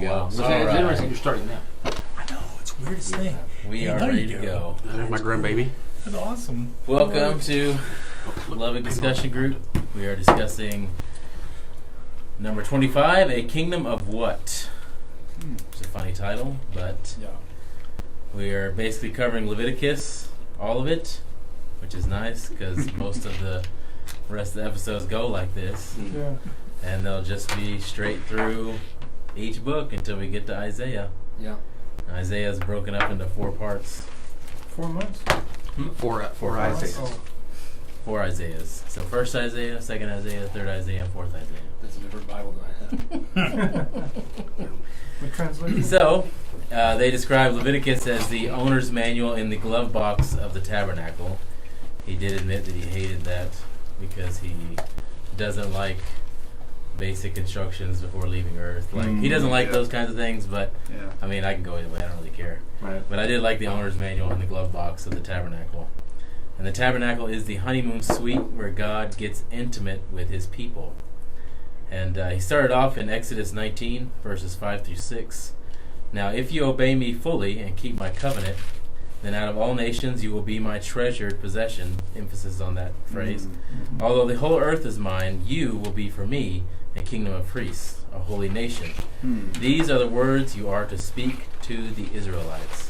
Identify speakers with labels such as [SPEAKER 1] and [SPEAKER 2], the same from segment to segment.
[SPEAKER 1] go.
[SPEAKER 2] Wow.
[SPEAKER 1] It's
[SPEAKER 2] Right.
[SPEAKER 1] interesting you're starting now.
[SPEAKER 3] I know, it's the weirdest thing.
[SPEAKER 2] We are ready to go.
[SPEAKER 1] My grandbaby.
[SPEAKER 3] That's awesome.
[SPEAKER 2] Welcome to Beloved Discussion Group. We are discussing number 25, A Kingdom of What? It's a funny title, but
[SPEAKER 3] Yeah.
[SPEAKER 2] we are basically covering Leviticus, all of it, which is nice because most of the rest of the episodes go like this.
[SPEAKER 3] Yeah.
[SPEAKER 2] And they'll just be straight through each book until we get to Isaiah.
[SPEAKER 1] Yeah.
[SPEAKER 2] Isaiah is broken up into 4 parts.
[SPEAKER 3] 4 months?
[SPEAKER 1] Four Isaiahs.
[SPEAKER 3] Oh.
[SPEAKER 2] 4 Isaiahs. So first Isaiah, second Isaiah, third Isaiah, and fourth Isaiah.
[SPEAKER 1] That's a different Bible than I have.
[SPEAKER 3] What translation?
[SPEAKER 2] So, they describe Leviticus as the owner's manual in the glove box of the tabernacle. He did admit that he hated that because he doesn't like basic instructions before leaving Earth. Like he doesn't like those kinds of things, but I mean, I can go either way. I don't really care.
[SPEAKER 1] Right.
[SPEAKER 2] But I did like the owner's manual in the glove box of the tabernacle. And the tabernacle is the honeymoon suite where God gets intimate with his people. And he started off in Exodus 19, verses 5 through 6. Now, if you obey me fully and keep my covenant, then out of all nations you will be my treasured possession. Emphasis on that phrase.
[SPEAKER 1] Mm-hmm.
[SPEAKER 2] Although the whole earth is mine, you will be for me a kingdom of priests, a holy nation. These are the words you are to speak to the Israelites.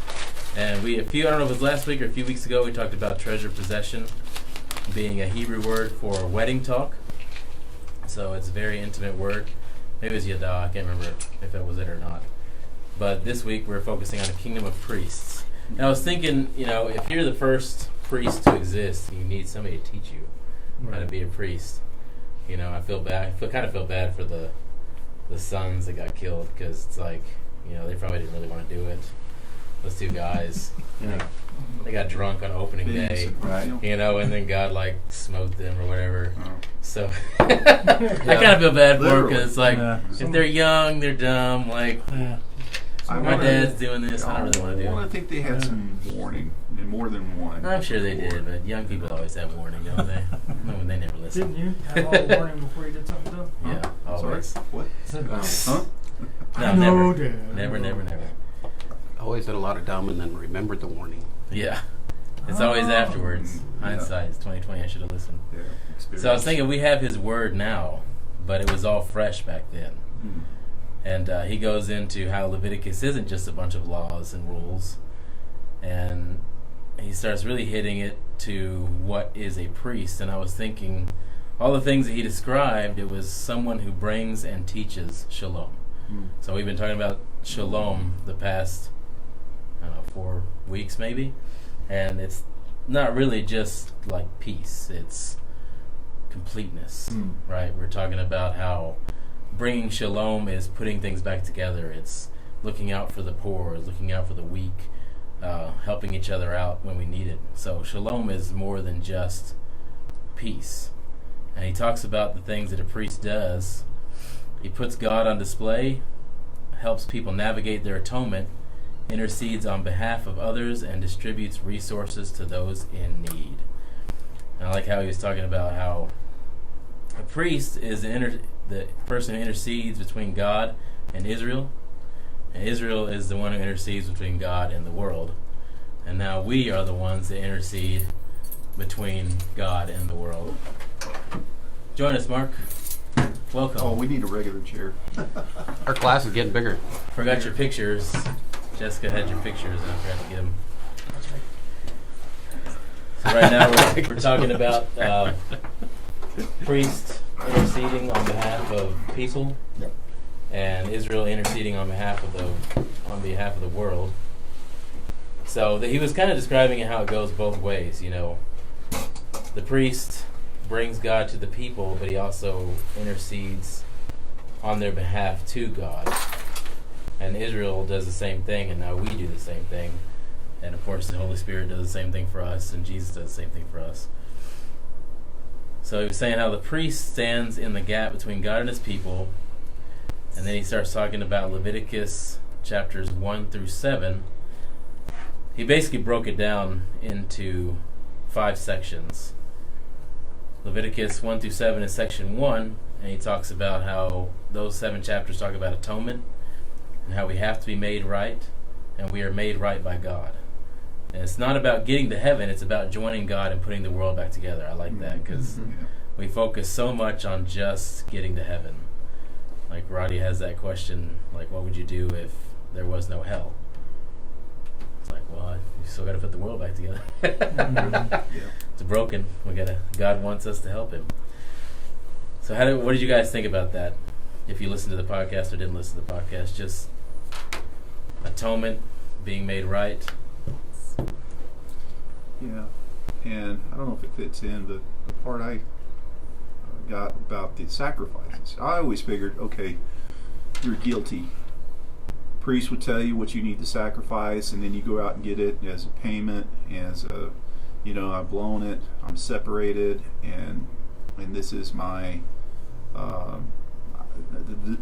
[SPEAKER 2] And I don't know if it was last week or a few weeks ago, we talked about treasured possession being a Hebrew word for wedding talk. So it's a very intimate word. Maybe it was Yada, I can't remember if that was it or not. But this week we're focusing on a kingdom of priests. And I was thinking, if you're the first priest to exist, you need somebody to teach you how to be a priest. I feel bad. I kind of feel bad for the sons that got killed because it's like, they probably didn't really want to do it. Those 2 guys, they got drunk on opening day,
[SPEAKER 4] Right.
[SPEAKER 2] and then God smote them or whatever. So I kind of feel bad for them because it's like if they're young, they're dumb. Like my dad's doing this, I don't really want to do it.
[SPEAKER 4] I think they had some warning, and more than one.
[SPEAKER 2] I'm sure they did, but young people always have warning, don't they? No, they never listen.
[SPEAKER 3] Didn't you have all the warning before you did something dumb?
[SPEAKER 2] Yeah, always.
[SPEAKER 4] What?
[SPEAKER 3] Huh?
[SPEAKER 2] No,
[SPEAKER 3] No,
[SPEAKER 2] never.
[SPEAKER 3] Dad.
[SPEAKER 2] Never.
[SPEAKER 1] Always did a lot of dumb and then remembered the warning.
[SPEAKER 2] Yeah, it's always afterwards. Hindsight. It's 2020. I should have listened.
[SPEAKER 4] Yeah,
[SPEAKER 2] So I was thinking we have his word now, but it was all fresh back then. And he goes into how Leviticus isn't just a bunch of laws and rules. And he starts really hitting it to what is a priest. And I was thinking, all the things that he described, it was someone who brings and teaches shalom. So we've been talking about shalom the past, 4 weeks maybe. And it's not really just like peace. It's completeness, right? We're talking about how bringing shalom is putting things back together. It's looking out for the poor, looking out for the weak, helping each other out when we need it. So shalom is more than just peace. And he talks about the things that a priest does. He puts God on display, helps people navigate their atonement, intercedes on behalf of others, and distributes resources to those in need. And I like how he was talking about how a priest is the person who intercedes between God and Israel. And Israel is the one who intercedes between God and the world. And now we are the ones that intercede between God and the world. Join us, Mark. Welcome.
[SPEAKER 4] Oh, we need a regular chair.
[SPEAKER 1] Our class is getting bigger.
[SPEAKER 2] Forgot your pictures. Jessica had your pictures and I forgot to get them. So right now we're talking about priests interceding on behalf of people, and Israel interceding on behalf of the world. So he was kind of describing how it goes both ways. The priest brings God to the people, but he also intercedes on their behalf to God. And Israel does the same thing, and now we do the same thing. And of course the Holy Spirit does the same thing for us, and Jesus does the same thing for us. So he was saying how the priest stands in the gap between God and his people. And then he starts talking about Leviticus chapters 1 through 7. He basically broke it down into 5 sections. Leviticus 1 through 7 is section 1, and he talks about how those 7 chapters talk about atonement. and how we have to be made right, and we are made right by God. And it's not about getting to heaven, it's about joining God and putting the world back together. I like that, because we focus so much on just getting to heaven. Like Roddy has that question, like, what would you do if there was no hell? It's like, well, you still got to put the world back together. It's broken. God wants us to help him. So what did you guys think about that? If you listened to the podcast or didn't listen to the podcast, just atonement, being made right.
[SPEAKER 4] Yeah, and I don't know if it fits in, but the part I got about the sacrifices, I always figured, okay, you're guilty. Priest would tell you what you need to sacrifice, and then you go out and get it as a payment, as a, I've blown it, I'm separated, and this is my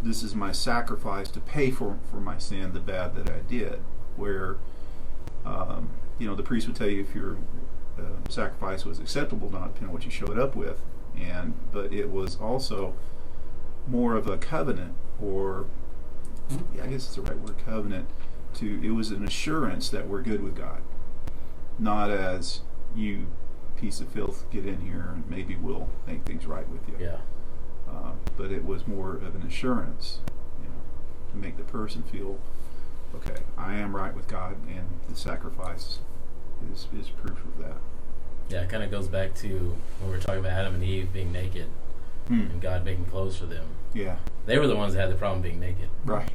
[SPEAKER 4] this is my sacrifice to pay for my sin, the bad that I did. Where the priest would tell you if your sacrifice was acceptable, not depending on what you showed up with, but it was also more of a covenant, or I guess it's the right word, covenant. It was an assurance that we're good with God, not as you piece of filth, get in here and maybe we'll make things right with you.
[SPEAKER 2] Yeah.
[SPEAKER 4] But it was more of an assurance, to make the person feel, okay, I am right with God, and the sacrifice is proof of that.
[SPEAKER 2] Yeah, it kind of goes back to when we were talking about Adam and Eve being naked and God making clothes for them.
[SPEAKER 4] Yeah.
[SPEAKER 2] They were the ones that had the problem being naked.
[SPEAKER 4] Right.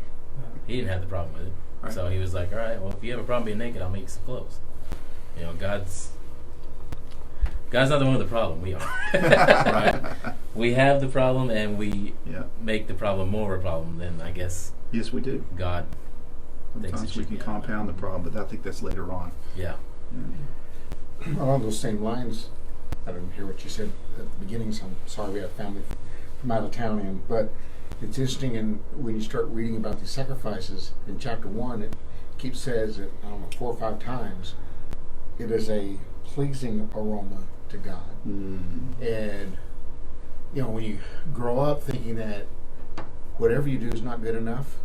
[SPEAKER 2] He didn't have the problem with it.
[SPEAKER 4] Right.
[SPEAKER 2] So he was like, all right, well, if you have a problem being naked, I'll make you some clothes. God's not the one with the problem. We are. Right? We have the problem, and we make the problem more of a problem than, I guess,
[SPEAKER 4] yes, we do.
[SPEAKER 2] God.
[SPEAKER 4] Sometimes we can compound the problem, but I think that's later on.
[SPEAKER 2] Yeah.
[SPEAKER 5] Along those same lines, I didn't hear what you said at the beginning, so I'm sorry we have family from out of town but it's interesting, and when you start reading about these sacrifices, in chapter 1, it says it, 4 or 5 times, it is a pleasing aroma to God. And, when you grow up thinking that whatever you do is not good enough,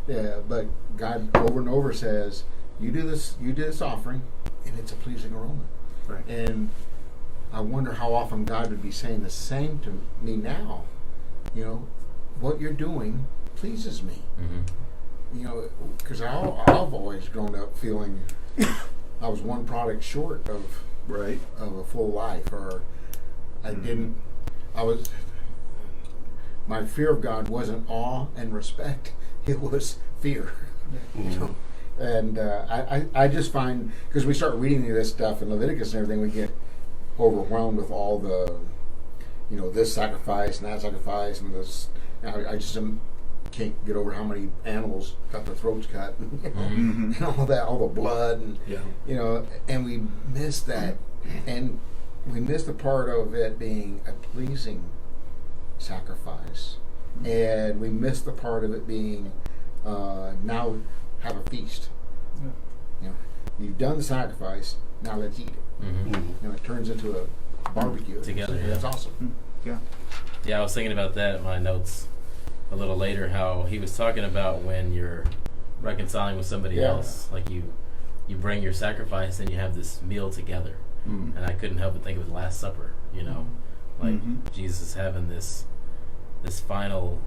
[SPEAKER 5] but God over and over says, you do this offering, and it's a pleasing aroma.
[SPEAKER 4] Right.
[SPEAKER 5] And I wonder how often God would be saying the same to me now. What you're doing pleases me. Because I've always grown up feeling I was one product short of a full life, or my fear of God wasn't awe and respect, it was fear. And I just find, because we start reading this stuff in Leviticus and everything, we get overwhelmed with all the, this sacrifice and that sacrifice and this. I just can't get over how many animals got their throats cut, and all that, all the blood, and and we miss that, and we miss the part of it being a pleasing sacrifice, and we miss the part of it being now have a feast. You've done the sacrifice, now let's eat it. It turns into a barbecue
[SPEAKER 2] together.
[SPEAKER 5] It's awesome.
[SPEAKER 2] Yeah, I was thinking about that in my notes a little later, how he was talking about when you're reconciling with somebody else, like you bring your sacrifice and you have this meal together. And I couldn't help but think of the Last Supper, like Jesus having this final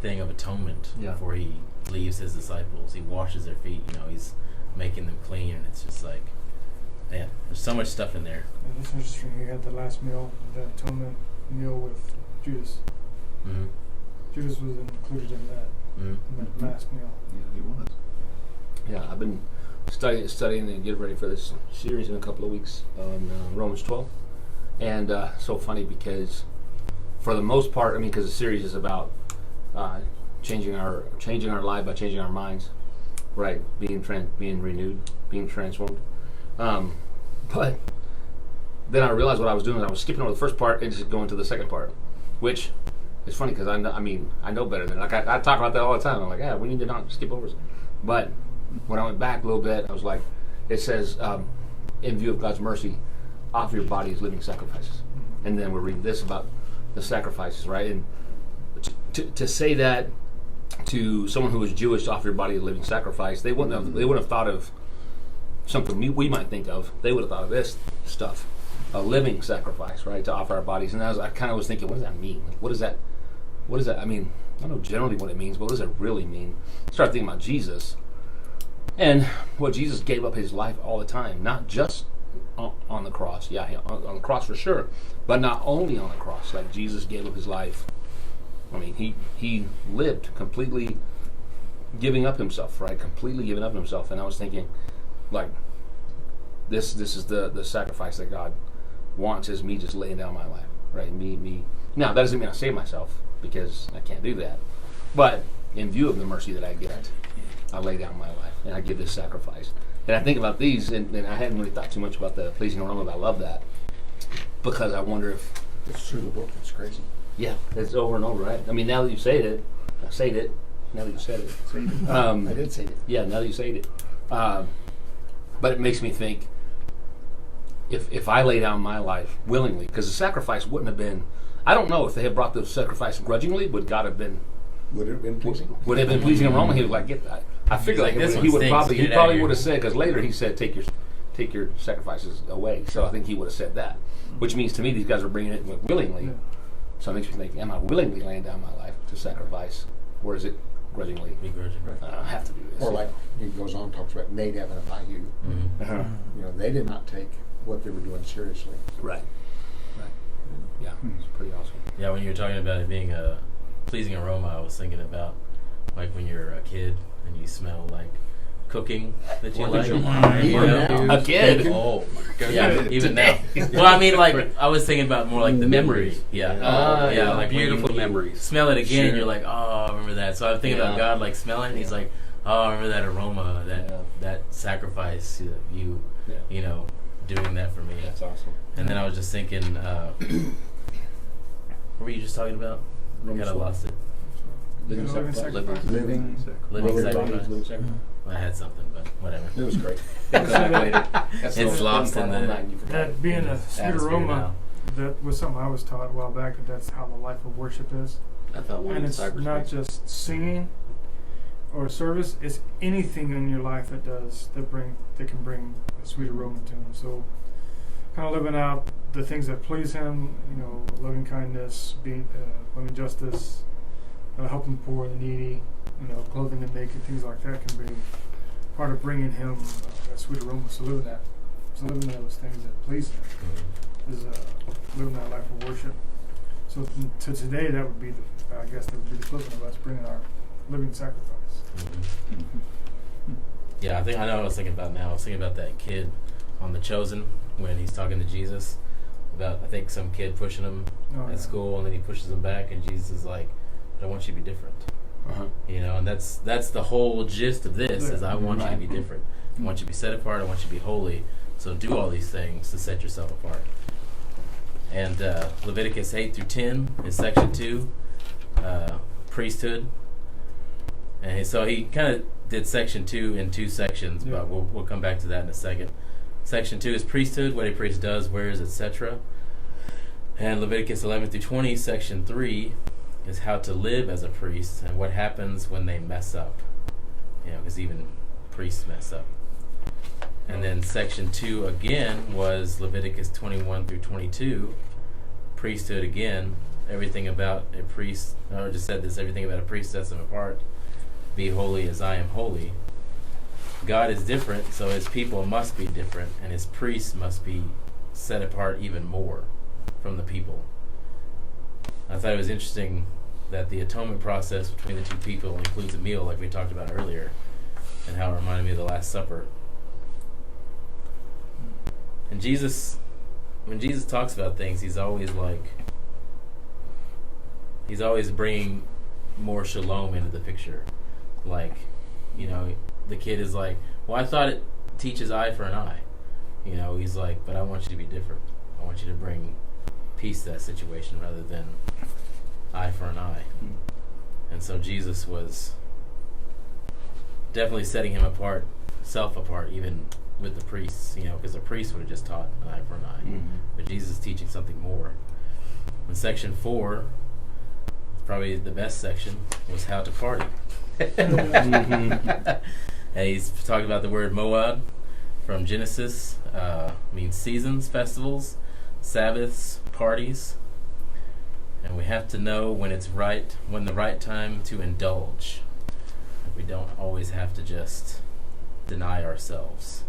[SPEAKER 2] thing of atonement before he leaves his disciples. He washes their feet, he's making them clean, and it's just like, man, there's so much stuff in there.
[SPEAKER 3] Yeah, that's interesting. You had the last meal, the atonement meal with Judas. Judas was included in that last meal.
[SPEAKER 4] Yeah, he was.
[SPEAKER 6] Yeah, I've been studying and getting ready for this series in a couple of weeks on Romans 12. And so funny because for the most part, because the series is about changing our life by changing our minds, right? Being renewed, being transformed. But then I realized what I was doing. I was skipping over the first part and just going to the second part, which is funny because I know better than I talk about that all the time. I'm like, we need to not skip over. But when I went back a little bit, I was like, it says, in view of God's mercy, offer your body as living sacrifices. And then we're reading this about the sacrifices, right? And to say that to someone who was Jewish, to offer your body a living sacrifice, they wouldn't have thought of something we might think of. They would have thought of this stuff, a living sacrifice, right? To offer our bodies. And I kind of was thinking, what does that mean? Like, what does that? I mean, I don't know generally what it means, but what does it really mean? I started thinking about Jesus and what Jesus gave up his life all the time, not just on the cross. Yeah, on the cross for sure, but not only on the cross. Like Jesus gave up his life. I mean, he lived completely giving up himself, right? Completely giving up himself. And I was thinking, like, this is the sacrifice that God wants, is me just laying down my life, right? Me. Now, that doesn't mean I save myself, because I can't do that. But in view of the mercy that I get, I lay down my life and I give this sacrifice. And I think about these, and I hadn't really thought too much about the pleasing aroma, but I love that, because I wonder if
[SPEAKER 5] It's through the book. It's crazy.
[SPEAKER 6] yeah, it's over and over, right? I mean, now that you say it, I said it. Now that you said it,
[SPEAKER 5] I did say it.
[SPEAKER 6] yeah. Now that you say it, but it makes me think, if I lay down my life willingly, because the sacrifice wouldn't have been. I don't know if they had brought the sacrifice grudgingly. Would God have been?
[SPEAKER 5] Would it have been pleasing?
[SPEAKER 6] Would it have been pleasing aroma? He was like, get that. I figured
[SPEAKER 2] Like, this
[SPEAKER 6] he
[SPEAKER 2] one
[SPEAKER 6] would
[SPEAKER 2] stinks,
[SPEAKER 6] probably
[SPEAKER 2] get
[SPEAKER 6] he
[SPEAKER 2] it
[SPEAKER 6] probably
[SPEAKER 2] out of
[SPEAKER 6] would have
[SPEAKER 2] here.
[SPEAKER 6] said, because later he said, take your sacrifices away. So I think he would have said that, which means to me these guys are bringing it willingly.
[SPEAKER 3] Yeah.
[SPEAKER 6] So it makes me think, am I willingly laying down my life to sacrifice, or is it grudgingly? I have to do this.
[SPEAKER 5] Or like he goes on and talks about Nadab and Abihu.
[SPEAKER 2] Mm-hmm.
[SPEAKER 6] Uh-huh.
[SPEAKER 5] You know, they did not take what they were doing seriously.
[SPEAKER 6] Right. Yeah, it's pretty awesome.
[SPEAKER 2] Yeah, when you were talking about it being a pleasing aroma, I was thinking about like when you're a kid and you smell like cooking that you like.
[SPEAKER 5] Even
[SPEAKER 2] You know?
[SPEAKER 5] now.
[SPEAKER 6] A kid.
[SPEAKER 2] Oh my god!
[SPEAKER 6] Yeah,
[SPEAKER 2] Yeah, even now. Well, I mean, like I was thinking about more like the memory.
[SPEAKER 1] Memories.
[SPEAKER 2] Yeah,
[SPEAKER 6] Yeah,
[SPEAKER 2] like when
[SPEAKER 1] beautiful
[SPEAKER 2] you
[SPEAKER 1] memories.
[SPEAKER 2] smell it again,
[SPEAKER 6] Sure.
[SPEAKER 2] you're like, oh, I remember that. So I'm thinking about
[SPEAKER 6] Yeah.
[SPEAKER 2] God like smelling it. He's like, oh, I remember that aroma, that sacrifice, you
[SPEAKER 6] Yeah.
[SPEAKER 2] you know, doing that for me.
[SPEAKER 6] That's awesome.
[SPEAKER 2] And then I was just thinking, what were you just talking about? I kind of lost it.
[SPEAKER 6] Living
[SPEAKER 3] Living
[SPEAKER 6] sacrifice.
[SPEAKER 3] sacrifice.
[SPEAKER 5] Living
[SPEAKER 2] Living
[SPEAKER 5] Living
[SPEAKER 2] sacrifice.
[SPEAKER 5] bodies, living
[SPEAKER 2] I had something, but whatever.
[SPEAKER 5] It was great.
[SPEAKER 2] It's lost in the
[SPEAKER 3] That being a sweet
[SPEAKER 2] atmosphere
[SPEAKER 3] aroma,
[SPEAKER 2] now.
[SPEAKER 3] that was something I was taught a while back. That's how the life of worship is.
[SPEAKER 1] I thought one
[SPEAKER 3] And
[SPEAKER 1] of
[SPEAKER 3] it's
[SPEAKER 1] the cyberspace.
[SPEAKER 3] not just singing or service; it's anything in your life that can bring a sweet aroma to Him. So, kind of living out the things that please Him. You know, loving kindness, loving justice, helping the poor and the needy. You know, clothing the naked, things like that can be part of bringing Him a sweet aroma. So living those things that please Him is living that life of worship. So to today, that would be I guess that would be the equivalent of us bringing our living sacrifice.
[SPEAKER 2] Yeah, I know what I was thinking about now. I was thinking about that kid on The Chosen when he's talking to Jesus about, I think, some kid pushing him at school, and then he pushes him back, and Jesus is like, "But I want you to be different."
[SPEAKER 6] Uh-huh.
[SPEAKER 2] You know, and that's the whole gist of this is I want you to be different. I want you to be set apart. I want you to be holy. So do all these things to set yourself apart. And Leviticus 8 through 10 is section 2, priesthood. And so he kind of did section 2 in 2 sections, but we'll come back to that in a second. Section 2 is priesthood, what a priest does, wears, etc. And Leviticus 11 through 20, section 3, is how to live as a priest and what happens when they mess up. You know, because even priests mess up. And then section 2 again was Leviticus 21 through 22, priesthood again, everything about a priest, I just said this, everything about a priest sets them apart. Be holy as I am holy. God is different, so his people must be different, and his priests must be set apart even more from the people. I thought it was interesting that the atonement process between the two people includes a meal, like we talked about earlier, and how it reminded me of the Last Supper. And Jesus, when Jesus talks about things, he's always bringing more shalom into the picture. Like, you know, the kid is like, well, I thought it teaches eye for an eye. You know, he's like, but I want you to be different. I want you to bring peace to that situation rather than eye for an eye. And so Jesus was definitely setting himself apart, even with the priests, you know, because the priests would have just taught an eye for an eye.
[SPEAKER 6] Mm-hmm.
[SPEAKER 2] But Jesus is teaching something more. In section 4, probably the best section was how to party. And he's talking about the word moad from Genesis. Means seasons, festivals, Sabbaths, parties. And we have to know when the right time to indulge. We don't always have to just deny ourselves.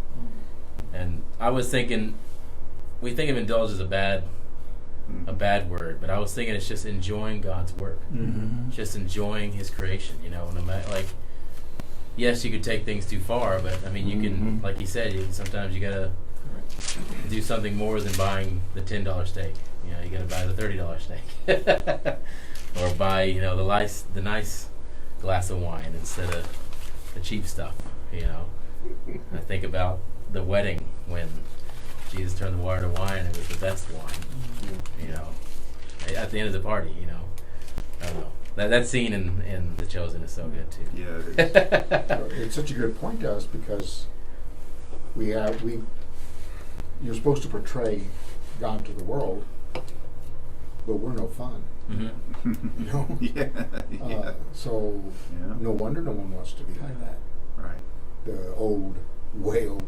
[SPEAKER 2] And I was thinking, we think of indulge as a bad word, but I was thinking it's just enjoying God's work, just enjoying His creation. No matter, like, yes, you could take things too far, but I mean, you can, like he said, sometimes you gotta do something more than buying the $10 steak. You gotta buy the $30 steak, or buy the nice glass of wine instead of the cheap stuff. I think about the wedding when Jesus turned the water to wine. It was the best wine. At the end of the party. I don't know. That scene in The Chosen is so good too.
[SPEAKER 4] Yeah, it is.
[SPEAKER 5] It's such a good point to us because you're supposed to portray God to the world, but we're no fun.
[SPEAKER 4] Yeah.
[SPEAKER 5] So
[SPEAKER 4] Yeah.
[SPEAKER 5] no wonder no one wants to be like that.
[SPEAKER 4] Right.
[SPEAKER 5] The old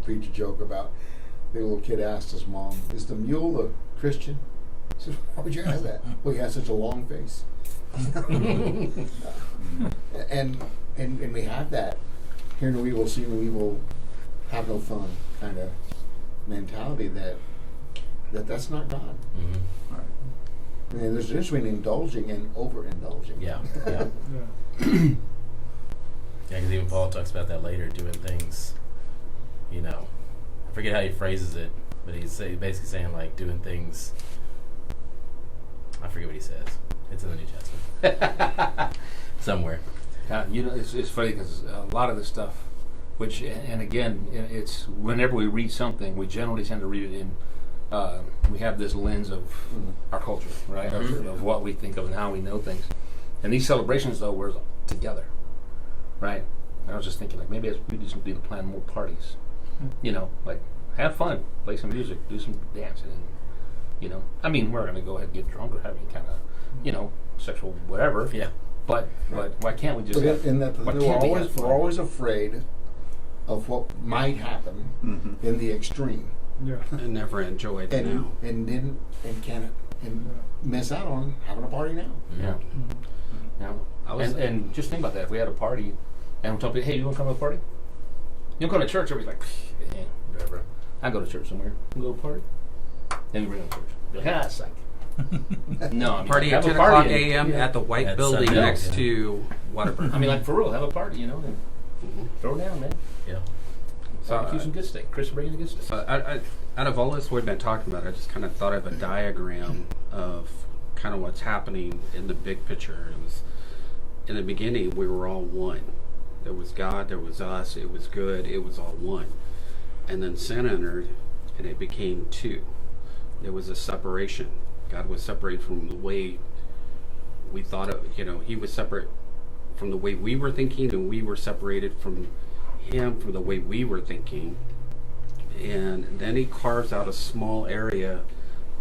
[SPEAKER 5] preacher joke about the little kid asked his mom, "Is the mule a Christian?" He said, "Why would you ask that?" "Well, he has such a long face." and we have that hear no evil, see no evil, have no fun kind of mentality that's not God.
[SPEAKER 4] Right.
[SPEAKER 5] I mean, there's a difference between indulging and overindulging.
[SPEAKER 2] Yeah.
[SPEAKER 3] Yeah.
[SPEAKER 2] Yeah, because even Paul talks about that later, doing things, I forget how he phrases it, but he's basically saying, like, doing things, I forget what he says. It's in the New Testament. Somewhere.
[SPEAKER 6] It's funny because a lot of the stuff, which, and again, it's whenever we read something, we generally tend to read it in, we have this lens of our culture, right? Of what we think of and how we know things. And these celebrations, though, were together, right? I was just thinking, like, maybe we just need to plan more parties. Like, have fun, play some music, do some dancing, and, I mean, we're going to go ahead and get drunk or have any kind of, sexual whatever.
[SPEAKER 2] Yeah.
[SPEAKER 6] But why can't we just
[SPEAKER 5] we're always afraid of what might happen in the extreme.
[SPEAKER 3] Yeah.
[SPEAKER 1] And never enjoyed it now.
[SPEAKER 5] And miss out on having a party now.
[SPEAKER 6] Yeah. And just think about that. If we had a party and we told people, "Hey, you want to come to a party? You want to come to church?" Everybody's like, "Yeah, whatever. I go to church somewhere. You go to a party?" Then we bring them to church. You're like, psych. No, I mean,
[SPEAKER 1] Party at
[SPEAKER 6] have
[SPEAKER 1] 10
[SPEAKER 6] a party
[SPEAKER 1] o'clock a.m. at the White
[SPEAKER 2] At
[SPEAKER 1] Building
[SPEAKER 2] Sunday.
[SPEAKER 1] next to Waterbury.
[SPEAKER 6] I mean, like, for real, have a party, and throw down, man.
[SPEAKER 2] Yeah.
[SPEAKER 1] So,
[SPEAKER 6] Barbecue some good steak. Chris bringing a good steak.
[SPEAKER 1] So out of all this we've been talking about, I just kind of thought of a diagram of kind of what's happening in the big picture. It was, in the beginning, we were all one. There was God, there was us, it was good, it was all one. And then sin entered, and it became two. There was a separation. God was separated from the way we thought of, He was separate from the way we were thinking, and we were separated from Him from the way we were thinking. And then He carves out a small area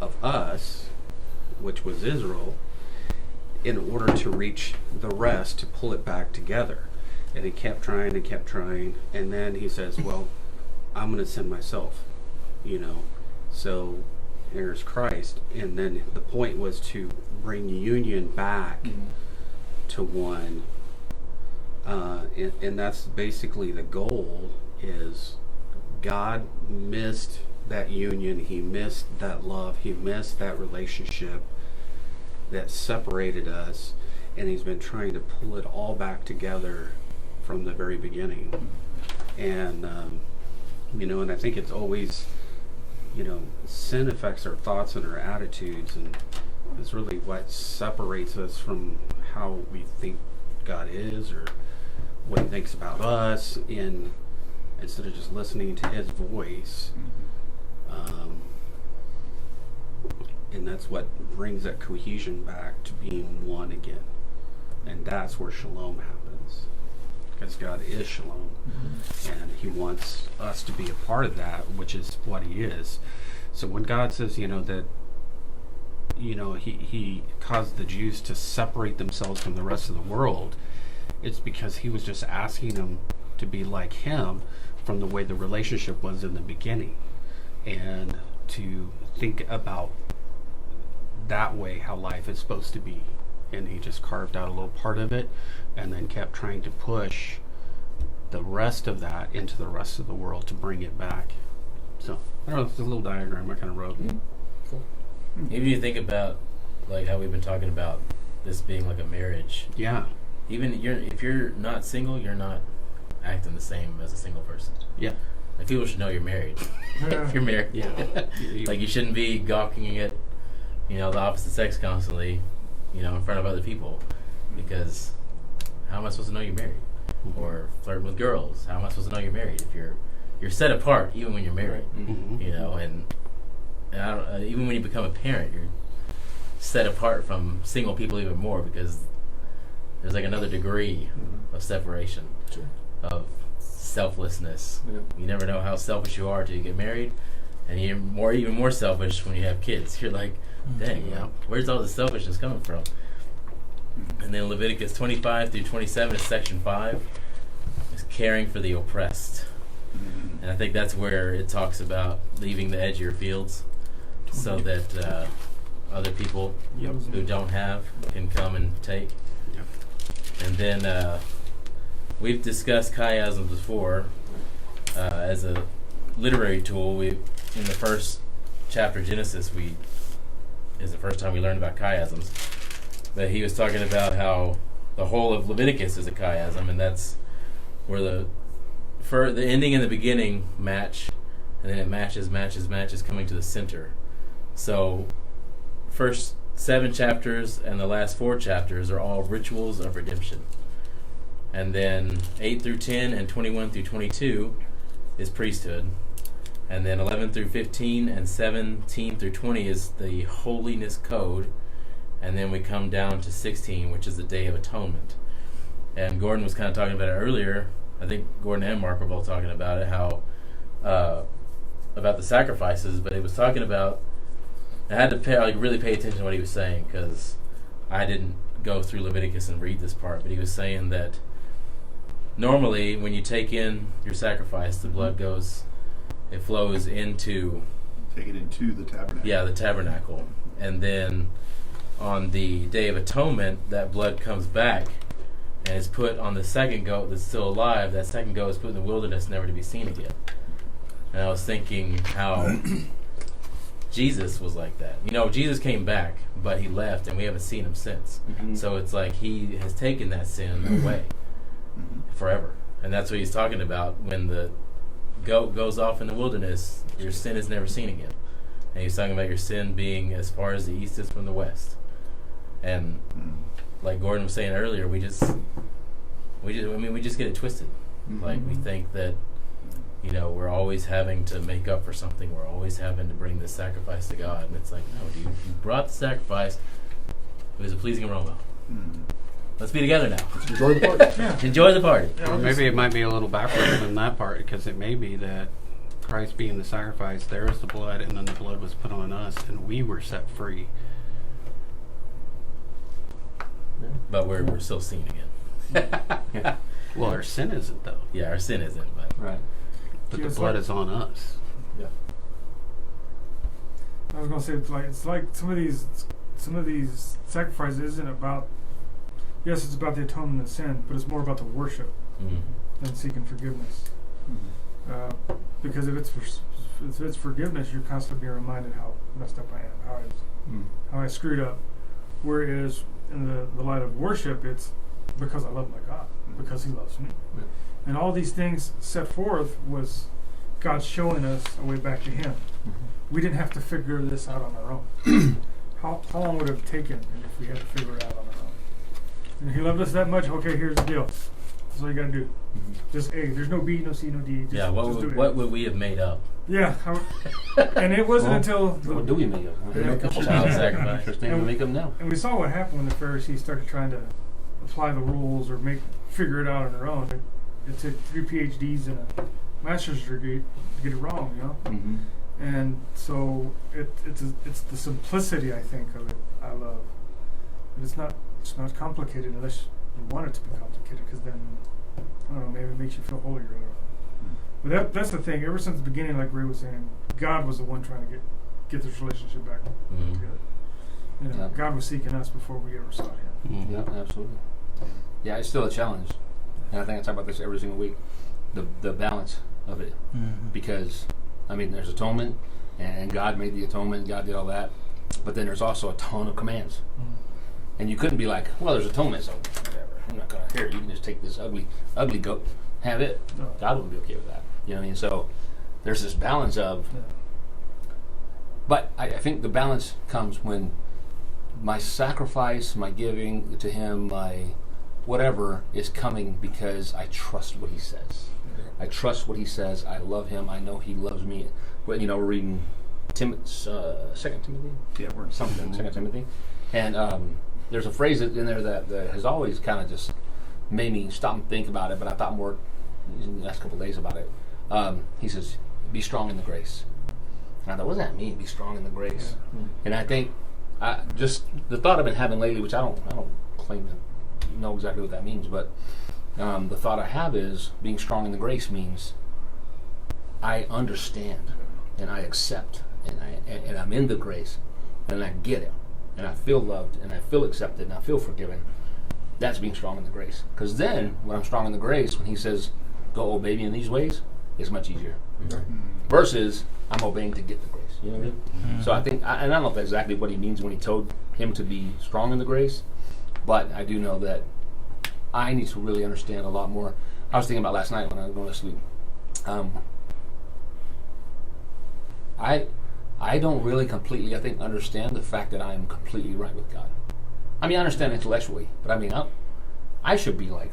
[SPEAKER 1] of us, which was Israel, in order to reach the rest, to pull it back together. And He kept trying and kept trying, and then He says, well, I'm going to send myself, so here's Christ. And then the point was to bring union back to one, and that's basically the goal. Is God missed that union, He missed that love, He missed that relationship that separated us, and He's been trying to pull it all back together from the very beginning. And and I think it's always, sin affects our thoughts and our attitudes, and it's really what separates us from how we think God is or what He thinks about us, and instead of just listening to His voice. And that's what brings that cohesion back to being one again. And that's where shalom happens. Because God is shalom. And He wants us to be a part of that, which is what He is. So when God says, that, he caused the Jews to separate themselves from the rest of the world, it's because he was just asking them to be like him from the way the relationship was in the beginning, and to think about that way how life is supposed to be. And he just carved out a little part of it and then kept trying to push the rest of that into the rest of the world to bring it back. So I don't know, it's a little diagram I kind of wrote.
[SPEAKER 6] Cool.
[SPEAKER 2] Even you think about like how we've been talking about this being like a marriage.
[SPEAKER 1] Yeah.
[SPEAKER 2] Even if you're not single, you're not acting the same as a single person.
[SPEAKER 1] Yeah.
[SPEAKER 2] Like people should know you're married. If you're married.
[SPEAKER 1] Yeah.
[SPEAKER 2] Like you shouldn't be gawking at, the opposite sex constantly, in front of other people, because how am I supposed to know you're married? Or flirting with girls, how am I supposed to know you're married? If you're set apart even when you're married,
[SPEAKER 1] Mm-hmm.
[SPEAKER 2] and I don't, even when you become a parent, you're set apart from single people even more, because there's like another degree of separation,
[SPEAKER 6] Sure.
[SPEAKER 2] of selflessness.
[SPEAKER 6] Yeah.
[SPEAKER 2] You never know how selfish you are till you get married, and you're even more selfish when you have kids. You're like, dang, where's all this selfishness coming from? And then Leviticus 25 through 27 is section 5, is caring for the oppressed. And I think that's where it talks about leaving the edge of your fields so that other people who don't have can come and take.
[SPEAKER 1] Yep.
[SPEAKER 2] And then we've discussed chiasms before as a literary tool. In the first chapter of Genesis, is the first time we learned about chiasms. But he was talking about how the whole of Leviticus is a chiasm, and that's where the ending and the beginning match, and then it matches, coming to the center. So, first 7 chapters and the last 4 chapters are all rituals of redemption. And then 8 through 10 and 21 through 22 is priesthood. And then 11 through 15 and 17 through 20 is the holiness code. And then we come down to 16, which is the Day of Atonement. And Gordon was kind of talking about it earlier. I think Gordon and Mark were both talking about it, how about the sacrifices, but he was talking about, I had to really pay attention to what he was saying, because I didn't go through Leviticus and read this part, but he was saying that normally when you take in your sacrifice, the blood flows into...
[SPEAKER 4] Take it into the tabernacle.
[SPEAKER 2] Yeah, the tabernacle. And then on the Day of Atonement, that blood comes back and is put on the second goat that's still alive. That second goat is put in the wilderness, never to be seen again. And I was thinking how Jesus was like that. Jesus came back, but he left, and we haven't seen him since.
[SPEAKER 6] Mm-hmm.
[SPEAKER 2] So it's like he has taken that sin away forever. And that's what he's talking about. When the goat goes off in the wilderness, your sin is never seen again. And he's talking about your sin being as far as the east is from the west. And like Gordon was saying earlier, we just get it twisted.
[SPEAKER 4] Mm-hmm.
[SPEAKER 2] Like we think that, we're always having to make up for something. We're always having to bring this sacrifice to God. And it's like, no, dude, you brought the sacrifice. It was a pleasing aroma. Let's be together now.
[SPEAKER 5] Enjoy the party.
[SPEAKER 3] Yeah.
[SPEAKER 2] Enjoy the party.
[SPEAKER 1] Or maybe it might be a little backwards in that part, because it may be that Christ being the sacrifice, there is the blood, and then the blood was put on us, and we were set free.
[SPEAKER 2] But we're still seen again.
[SPEAKER 1] Well, our sin isn't, though.
[SPEAKER 2] Yeah, our sin isn't, but
[SPEAKER 6] Right.
[SPEAKER 1] But
[SPEAKER 3] Yeah,
[SPEAKER 1] the
[SPEAKER 3] it's
[SPEAKER 1] blood
[SPEAKER 3] like-
[SPEAKER 1] is on us.
[SPEAKER 6] Yeah.
[SPEAKER 3] I was gonna say it's like some of these sacrifices isn't about. Yes, it's about the atonement of sin, but it's more about the worship than seeking forgiveness. Because if it's forgiveness, you're constantly being reminded how messed up I am, how I screwed up. Whereas in the light of worship, it's because I love my God, because He loves me.
[SPEAKER 6] Yeah.
[SPEAKER 3] And all these things set forth was God showing us a way back to Him. We didn't have to figure this out on our own. How long would it have taken if we had to figure it out on our own? And He loved us that much. Okay, here's the deal. That's all you got to do. Just A. There's no B, no C, no D. Just,
[SPEAKER 2] yeah, what would we have made up?
[SPEAKER 3] Yeah, and it wasn't until
[SPEAKER 6] What do we make up?
[SPEAKER 5] We make up
[SPEAKER 2] Child sacrifice.
[SPEAKER 6] Interesting. We make up now.
[SPEAKER 3] and we saw what happened when the Pharisees started trying to apply the rules or figure it out on their own. It took 3 PhDs and a master's degree to get it wrong,
[SPEAKER 6] Mm-hmm.
[SPEAKER 3] And so it's the simplicity, I think, of it. I love. But it's not complicated unless you want it to be complicated, because then I don't know, maybe it makes you feel holier. I don't know. But that's the thing. Ever since the beginning, like Ray was saying, God was the one trying to get this relationship back together. You know, God was seeking us before we ever saw Him.
[SPEAKER 6] Yeah, absolutely. Yeah, it's still a challenge, and I think I talk about this every single week. The balance of it, because I mean, there's atonement, and God made the atonement. God did all that, but then there's also a ton of commands, and you couldn't be like, well, there's atonement, so whatever. I'm not gonna here. You can just take this ugly goat, have it.
[SPEAKER 3] No.
[SPEAKER 6] God wouldn't be okay with that. You know what I mean? So there's this balance of. But I think the balance comes when my sacrifice, my giving to Him, my whatever is coming because I trust what He says. I trust what He says. I love Him. I know He loves me. But we're reading 2 Timothy.
[SPEAKER 4] Yeah, we're in
[SPEAKER 6] Something 2 Timothy, and there's a phrase in there that has always kind of just made me stop and think about it. But I thought more in the last couple of days about it. He says, "Be strong in the grace." And I thought, what does that mean? Be strong in the grace.
[SPEAKER 3] Yeah.
[SPEAKER 6] And I think just the thought I've been having lately, which I don't claim to know exactly what that means, but the thought I have is being strong in the grace means I understand and I accept and I'm in the grace and I get it and I feel loved and I feel accepted and I feel forgiven. That's being strong in the grace. Because then when I'm strong in the grace, when He says, "Go obey me in these ways," it's much easier. Versus I'm obeying to get the grace. You know what I mean? So I think, and I don't know if that's exactly what He means when He told him to be strong in the grace, but I do know that I need to really understand a lot more. I was thinking about last night when I was going to sleep. I don't really completely, I think, understand the fact that I am completely right with God. I mean, I understand intellectually, but I mean, I should be like,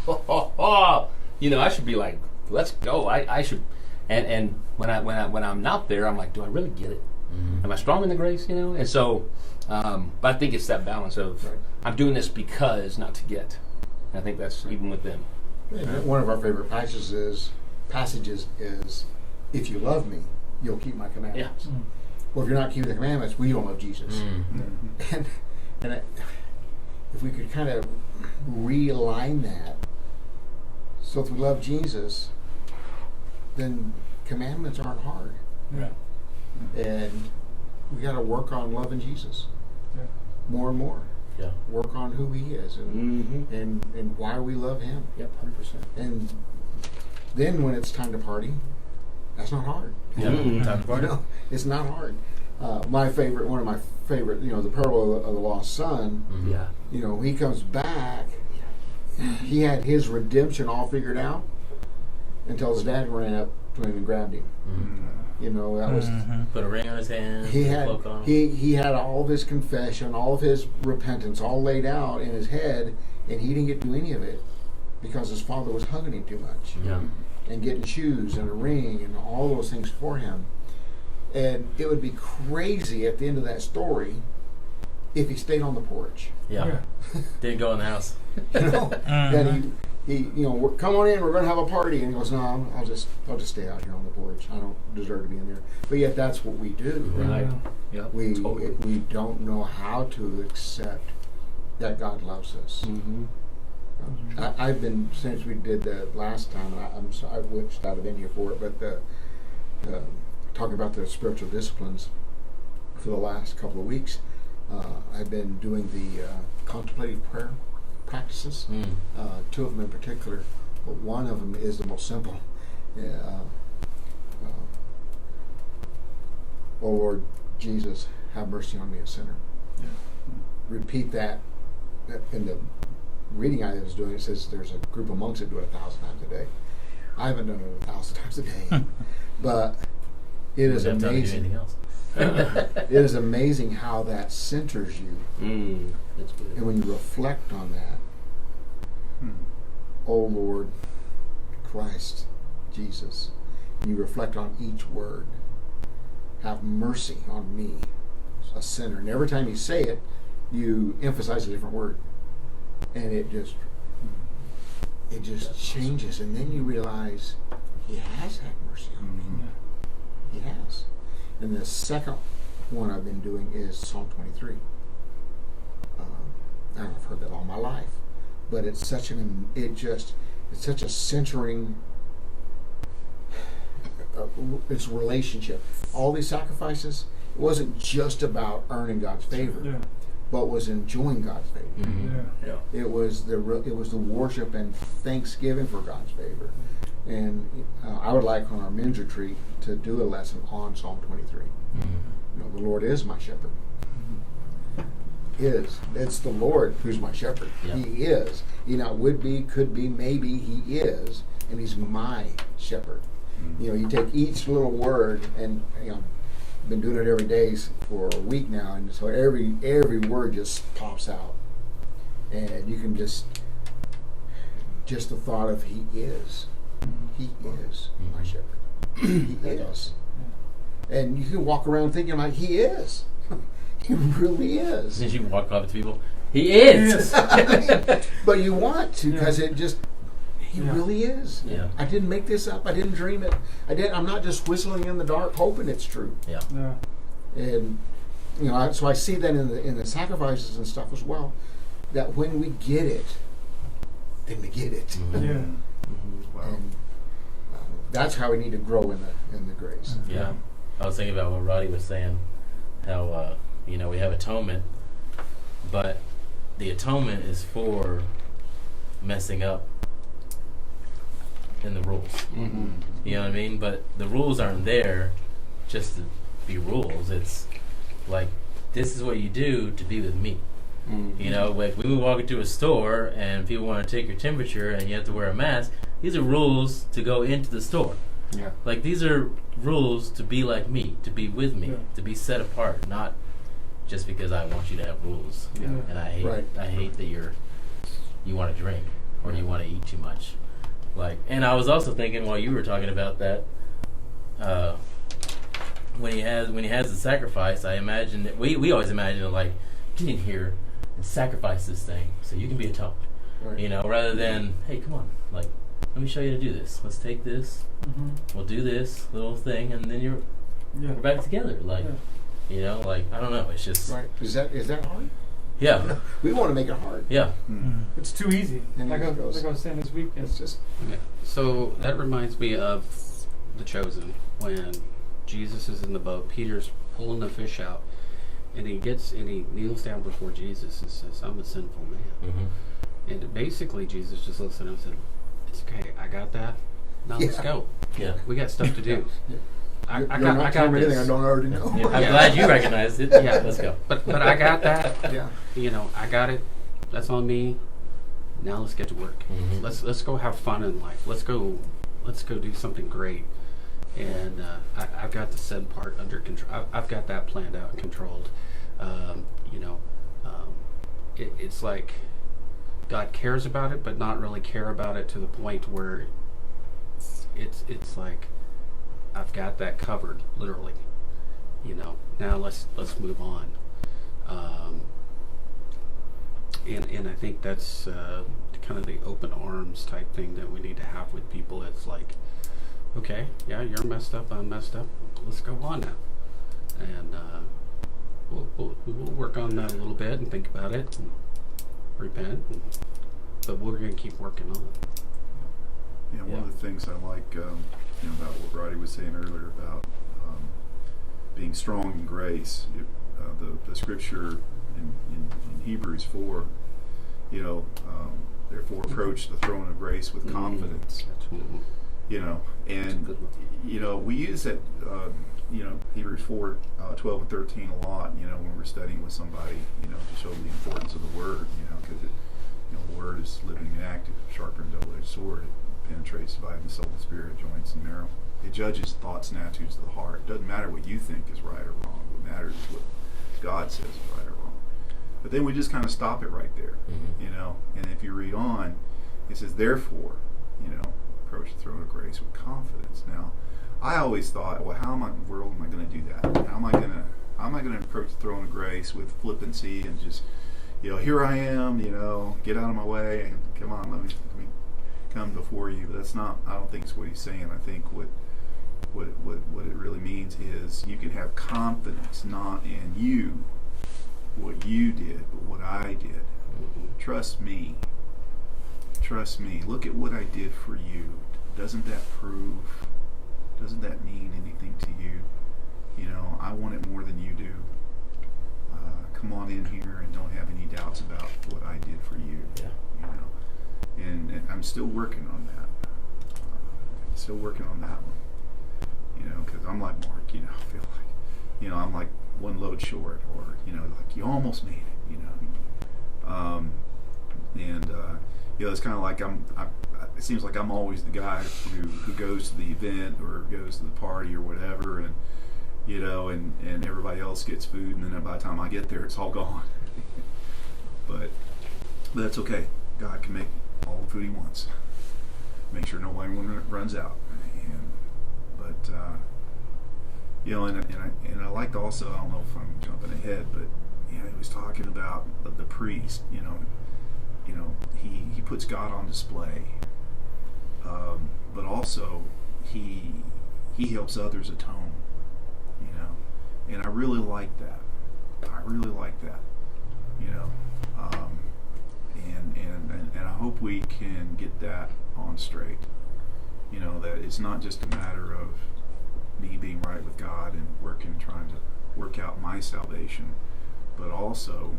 [SPEAKER 6] I should be like, let's go. I should. And when I'm not there, I'm like, do I really get it? Am I strong in the grace? And so, but I think it's that balance of I'm doing this because, not to get. And I think that's even with them.
[SPEAKER 5] One of our favorite passages is, "If you love me, you'll keep my commandments."
[SPEAKER 6] Yeah.
[SPEAKER 5] Well, if you're not keeping the commandments, we don't love Jesus. And if we could kind of realign that, so if we love Jesus, then commandments aren't hard.
[SPEAKER 3] Yeah.
[SPEAKER 5] And we got to work on loving Jesus more and more.
[SPEAKER 2] Yeah.
[SPEAKER 5] Work on who He is and why we love Him.
[SPEAKER 6] Yep, 100%.
[SPEAKER 5] And then when it's time to party, that's not hard.
[SPEAKER 2] Yeah. Time to party.
[SPEAKER 5] It's not hard. One of my favorite, the parable of the lost son.
[SPEAKER 6] Yeah.
[SPEAKER 5] He comes back. He had his redemption all figured out until his dad ran up to him and grabbed him. That was
[SPEAKER 2] put a ring on his hand.
[SPEAKER 5] he had
[SPEAKER 2] cloak on.
[SPEAKER 5] he had all of his confession, all of his repentance, all laid out in his head, and he didn't get to do any of it because his father was hugging him too much.
[SPEAKER 2] Yeah.
[SPEAKER 5] And getting shoes and a ring and all those things for him. And it would be crazy at the end of that story if he stayed on the porch.
[SPEAKER 2] Yeah. Didn't go in the house.
[SPEAKER 5] That he come on in, we're going to have a party. And he goes, no, I'll just stay out here on the porch. I don't deserve to be in there. But yet that's what we do.
[SPEAKER 6] Right. Yep.
[SPEAKER 5] We don't know how to accept that God loves us. I've been, since we did that last time, I'm sorry, I wished I'd have been here for it, but talking about the spiritual disciplines for the last couple of weeks, I've been doing the contemplative prayer practices, 2 of them in particular, but one of them is the most simple. Oh Lord Jesus, have mercy on me, a sinner.
[SPEAKER 3] Yeah.
[SPEAKER 5] Repeat that in the reading I was doing. It says there's a group of monks that do it 1,000 times a day. I haven't done it 1,000 times a day, but it is
[SPEAKER 2] Wouldn't have time to do
[SPEAKER 5] amazing.
[SPEAKER 2] anything else.
[SPEAKER 5] It is amazing how that centers you,
[SPEAKER 6] That's good.
[SPEAKER 5] and when you reflect on that, oh Lord Christ Jesus, and you reflect on each word, have mercy on me, a sinner. And every time you say it, you emphasize a different word, and it just changes. And then you realize He has had mercy on me. He has. And the second one I've been doing is Psalm 23. I've heard that all my life, but it's such it's such a centering. It's relationship. All these sacrifices, it wasn't just about earning God's favor,
[SPEAKER 3] Yeah.
[SPEAKER 5] but was enjoying God's favor.
[SPEAKER 2] Mm-hmm.
[SPEAKER 3] Yeah.
[SPEAKER 2] Yeah.
[SPEAKER 5] It was the worship and thanksgiving for God's favor. And I would like on our men's retreat to do a lesson on Psalm 23.
[SPEAKER 2] Mm-hmm.
[SPEAKER 5] The Lord is my shepherd. It's the Lord who's my shepherd.
[SPEAKER 2] Yeah.
[SPEAKER 5] He is. Would be, could be, maybe He is, and He's my shepherd. You take each little word, and I've been doing it every day for a week now, and so every word just pops out, and you can just the thought of He is my shepherd. He is, and you can walk around thinking like He is. He really is.
[SPEAKER 2] Since you walk up to people, He is.
[SPEAKER 5] But you want to, because He
[SPEAKER 3] Yeah.
[SPEAKER 5] really is.
[SPEAKER 2] Yeah.
[SPEAKER 5] I didn't make this up. I didn't dream it. I'm not just whistling in the dark, hoping it's true.
[SPEAKER 2] Yeah.
[SPEAKER 3] Yeah.
[SPEAKER 5] And so I see that in the sacrifices and stuff as well. That when we get it, then we get it.
[SPEAKER 2] Mm-hmm.
[SPEAKER 3] Yeah.
[SPEAKER 4] Wow.
[SPEAKER 5] And that's how we need to grow in the grace.
[SPEAKER 2] Yeah. I was thinking about what Roddy was saying, how we have atonement, but the atonement is for messing up in the rules.
[SPEAKER 6] Mm-hmm.
[SPEAKER 2] You know what I mean? But the rules aren't there just to be rules. It's like, this is what you do to be with me.
[SPEAKER 6] Mm-hmm.
[SPEAKER 2] Like we would walk into a store and people want to take your temperature and you have to wear a mask. These are rules to go into the store.
[SPEAKER 6] Yeah.
[SPEAKER 2] Like, these are rules to be like me, to be with me,
[SPEAKER 3] Yeah.
[SPEAKER 2] to be set apart, not just because I want you to have rules.
[SPEAKER 3] Yeah.
[SPEAKER 2] And I hate that you want to drink or you want to eat too much. Like, and I was also thinking while you were talking about that, when he has the sacrifice, I imagine that we always imagine it like, get in here and sacrifice this thing so you can be atoned.
[SPEAKER 5] Right.
[SPEAKER 2] Rather than, hey, come on, like, let me show you how to do this. Let's take this.
[SPEAKER 3] Mm-hmm.
[SPEAKER 2] We'll do this little thing, and then we're back together. Like, like, I don't know. It's just,
[SPEAKER 5] Right. Is that hard?
[SPEAKER 2] yeah,
[SPEAKER 5] We want to make it hard.
[SPEAKER 2] yeah.
[SPEAKER 3] It's too easy.
[SPEAKER 5] And
[SPEAKER 3] Like
[SPEAKER 5] it
[SPEAKER 3] I
[SPEAKER 5] goes.
[SPEAKER 3] was saying this week.
[SPEAKER 5] It's just
[SPEAKER 1] Okay. So that reminds me of The Chosen, when Jesus is in the boat, Peter's pulling the fish out, and he kneels down before Jesus and says, "I'm a sinful man."
[SPEAKER 2] Mm-hmm.
[SPEAKER 1] And basically Jesus just listened and said, "It's okay, I got that. Now let's
[SPEAKER 5] Yeah.
[SPEAKER 1] go.
[SPEAKER 2] Yeah.
[SPEAKER 1] We got stuff to do."
[SPEAKER 5] Yeah.
[SPEAKER 1] I
[SPEAKER 5] You're
[SPEAKER 1] got
[SPEAKER 5] not telling me
[SPEAKER 1] this.
[SPEAKER 5] anything I don't already know.
[SPEAKER 2] Yeah, I'm
[SPEAKER 1] Yeah.
[SPEAKER 2] glad you recognized it.
[SPEAKER 1] Yeah.
[SPEAKER 2] Let's go.
[SPEAKER 1] But I got that.
[SPEAKER 5] Yeah.
[SPEAKER 1] I got it. That's on me. Now let's get to work.
[SPEAKER 2] Mhm.
[SPEAKER 1] Let's go have fun in life. Let's go do something great. And I've got the said part under control. I've got that planned out and controlled. It's like God cares about it, but not really care about it to the point where it's like I've got that covered, literally. Now let's move on. And I think that's kind of the open arms type thing that we need to have with people. It's like, okay, yeah, you're messed up, I'm messed up. Let's go on now, and we'll work on that a little bit and think about it and repent. But we're going to keep working on it.
[SPEAKER 4] Yeah, one of the things I like about what Roddy was saying earlier about being strong in grace. The scripture in Hebrews 4, therefore approach the throne of grace with confidence. And we use that Hebrews 4, 12 and 13 a lot, when we're studying with somebody, to show the importance of the word, because the word is living and active, sharper than double-edged sword. It penetrates dividing the soul and spirit, joints and marrow. It judges thoughts and attitudes of the heart. It doesn't matter what you think is right or wrong. What matters is what God says is right or wrong. But then we just kind of stop it right there, And if you read on, it says, therefore, approach the throne of grace with confidence. Now, I always thought, well, how in the world am I going to do that? How am I going to approach the throne of grace with flippancy and just, here I am, get out of my way, and come on, let me come before you. But that's not. I don't think it's what he's saying. I think what what it really means is you can have confidence not in you, what you did, but what I did. Trust me. Trust me. Look at what I did for you. Doesn't that mean anything to you? You know, I want it more than you do. Come on in here and don't have any doubts about what I did for you.
[SPEAKER 2] Yeah.
[SPEAKER 4] You know, and I'm still working on that. Still working on that one. You know, because I'm like Mark. You know, I feel like, you know, I'm like one load short, or you know, like you almost made it. You know, you know, it's kind of like it seems like I'm always the guy who goes to the event or goes to the party or whatever, and you know, and everybody else gets food, and then by the time I get there, it's all gone. but that's okay. God can make all the food He wants. Make sure nobody runs out. But you know, and I liked also. I don't know if I'm jumping ahead, but you know, he was talking about the priest. You know, he puts God on display, but also he helps others atone. You know, and I really like that. You know, and I hope we can get that on straight. You know, that it's not just a matter of me being right with God and trying to work out my salvation, but also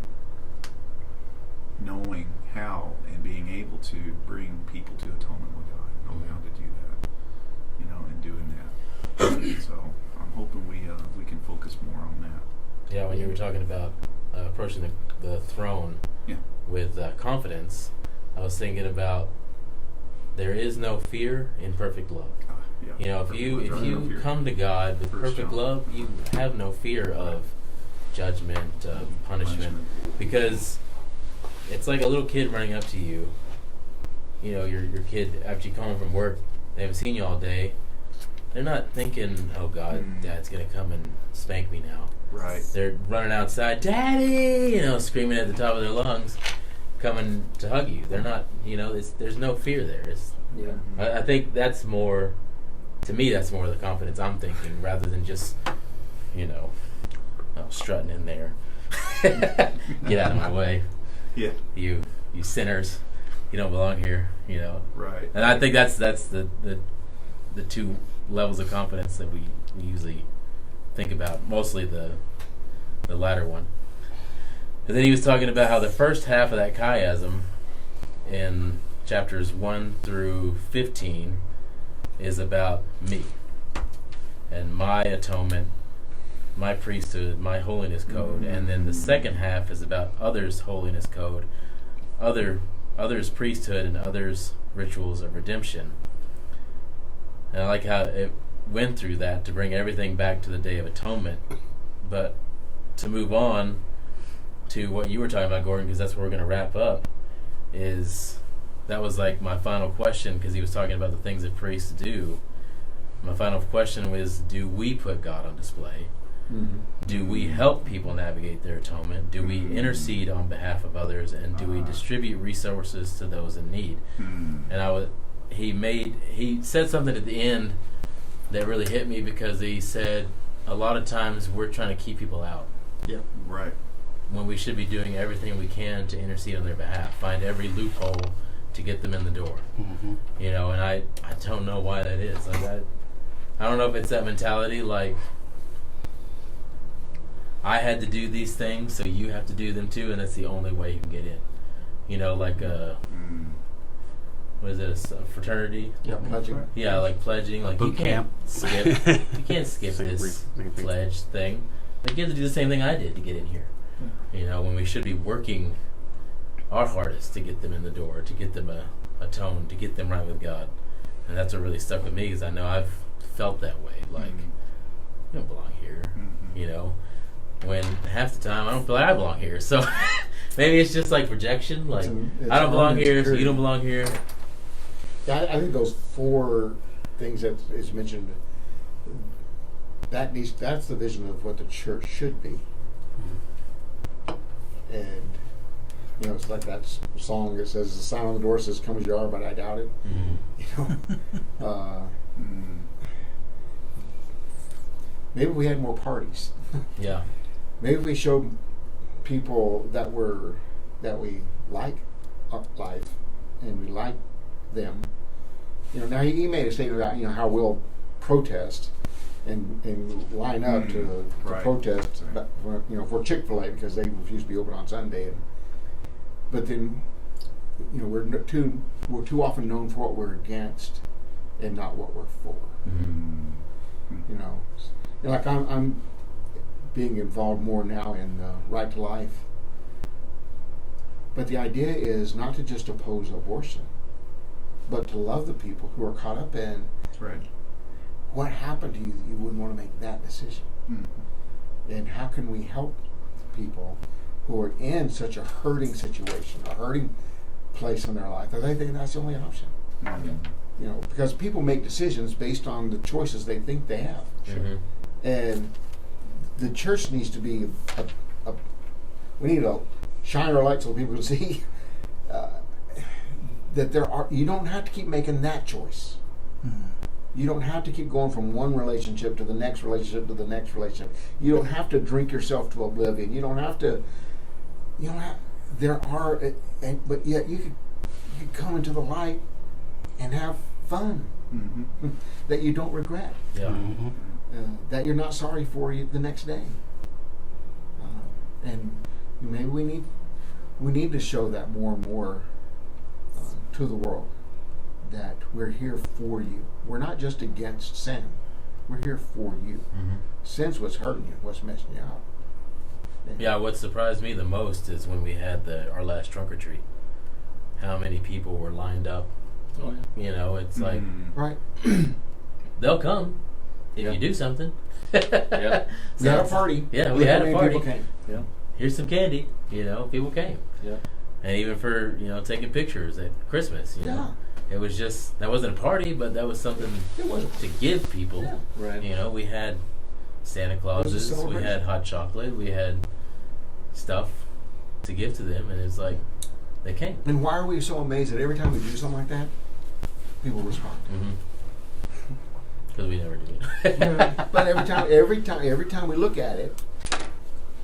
[SPEAKER 4] knowing how and being able to bring people to atonement with God, knowing how to do that, you know, and doing that. So I'm hoping we can focus more on that.
[SPEAKER 2] Yeah, when you were talking about approaching the throne with confidence, I was thinking about there is no fear in perfect love.
[SPEAKER 4] Yeah.
[SPEAKER 2] You know, if you come to God with perfect love, you have no fear of judgment, punishment, because it's like a little kid running up to you. You know, your kid, after you come home from work, they haven't seen you all day. They're not thinking, "Oh God, Dad's gonna come and spank me now."
[SPEAKER 4] Right.
[SPEAKER 2] They're running outside, "Daddy!" You know, screaming at the top of their lungs, coming to hug you. They're not, you know, there's no fear there. I think that's more, to me, that's more the confidence I'm thinking, rather than just, you know, strutting in there. Get out of my way.
[SPEAKER 4] Yeah.
[SPEAKER 2] You sinners. You don't belong here, you know.
[SPEAKER 4] Right.
[SPEAKER 2] And I think that's the two levels of confidence that we usually think about, mostly the latter one. And then he was talking about how the first half of that chiasm in chapters 1 through 15 is about me and my atonement, my priesthood, my holiness code, and then the second half is about others' holiness code, others' priesthood, and others' rituals of redemption. And I like how it went through that to bring everything back to the Day of Atonement. But to move on to what you were talking about, Gordon, because that's where we're going to wrap up, that was like my final question, because he was talking about the things that priests do. My final question was, do we put God on display? Mm-hmm. Do we help people navigate their atonement? Do we intercede on behalf of others? And do we distribute resources to those in need? And he said something at the end that really hit me, because he said a lot of times we're trying to keep people out.
[SPEAKER 4] Yeah. Right.
[SPEAKER 2] When we should be doing everything we can to intercede on their behalf, find every loophole to get them in the door. Mm-hmm. You know, and I don't know why that is. Like I don't know if it's that mentality, like I had to do these things, so you have to do them too, and that's the only way you can get in. You know, like what is it, a fraternity?
[SPEAKER 5] Yeah, pledging.
[SPEAKER 2] Yeah, like pledging. Like
[SPEAKER 1] Boot camp.
[SPEAKER 2] You can't skip this pledge thing. Like you have to do the same thing I did to get in here. You know, when we should be working our hardest to get them in the door, to get them atoned, to get them right with God. And that's what really stuck with me, because I know I've felt that way. Like, you don't belong here. You know, when half the time I don't feel like I belong here. So maybe it's just like projection. Like, I don't belong here, so you don't belong here.
[SPEAKER 5] Yeah, I think those 4 things that is mentioned, that's the vision of what the church should be. And you know, it's like that song that says, the sign on the door says, "Come as you are, but I doubt it." You know, maybe we had more parties.
[SPEAKER 2] Yeah.
[SPEAKER 5] Maybe we showed people that we like our life and we like them. Now he made a statement about how we'll protest and line up to
[SPEAKER 4] Right.
[SPEAKER 5] protest,
[SPEAKER 4] Right.
[SPEAKER 5] for Chick-fil-A because they refuse to be open on Sunday. But then, we're too often known for what we're against and not what we're for.
[SPEAKER 2] Mm-hmm.
[SPEAKER 5] Like I'm being involved more now in Right to Life. But the idea is not to just oppose abortion, but to love the people who are caught up in
[SPEAKER 4] Right.
[SPEAKER 5] what happened to you that you wouldn't want to make that decision. And how can we help people who are in such a hurting situation, a hurting place in their life, that they think that's the only option. Because people make decisions based on the choices they think they have.
[SPEAKER 2] Mm-hmm.
[SPEAKER 5] And the church needs to be we need to shine our light so people can see that you don't have to keep making that choice. You don't have to keep going from one relationship to the next relationship to the next relationship. You don't have to drink yourself to oblivion. You don't have to. But yet you could come into the light and have fun that you don't regret.
[SPEAKER 2] Yeah.
[SPEAKER 1] Mm-hmm.
[SPEAKER 5] That you're not sorry for the next day. And maybe we need to show that more and more to the world, that we're here for you. We're not just against sin. We're here for you.
[SPEAKER 2] Mm-hmm.
[SPEAKER 5] Sin's what's hurting you, what's messing you up.
[SPEAKER 2] Yeah, what surprised me the most is when we had our last trunk or treat. How many people were lined up.
[SPEAKER 6] Oh, yeah.
[SPEAKER 2] It's like,
[SPEAKER 5] Right.
[SPEAKER 2] they'll come if
[SPEAKER 5] Yeah.
[SPEAKER 2] you do something.
[SPEAKER 6] Yeah.
[SPEAKER 5] We had a party.
[SPEAKER 2] Yeah, we
[SPEAKER 5] Look
[SPEAKER 2] had
[SPEAKER 5] how
[SPEAKER 2] a
[SPEAKER 5] many
[SPEAKER 2] party.
[SPEAKER 5] people came.
[SPEAKER 6] Yeah.
[SPEAKER 2] Here's some candy. People came.
[SPEAKER 6] Yeah.
[SPEAKER 2] And even for, taking pictures at Christmas,
[SPEAKER 5] Yeah.
[SPEAKER 2] It was just, that wasn't a party, but that was something
[SPEAKER 5] It was.
[SPEAKER 2] to give people.
[SPEAKER 5] Yeah.
[SPEAKER 6] Right.
[SPEAKER 2] We had Santa Clauses, we
[SPEAKER 5] celebration.
[SPEAKER 2] had hot chocolate, we had stuff to give to them, and it's like, they came.
[SPEAKER 5] And why are we so amazed that every time we do something like that, people respond?
[SPEAKER 2] Because we never do it.
[SPEAKER 5] But every time we look at it,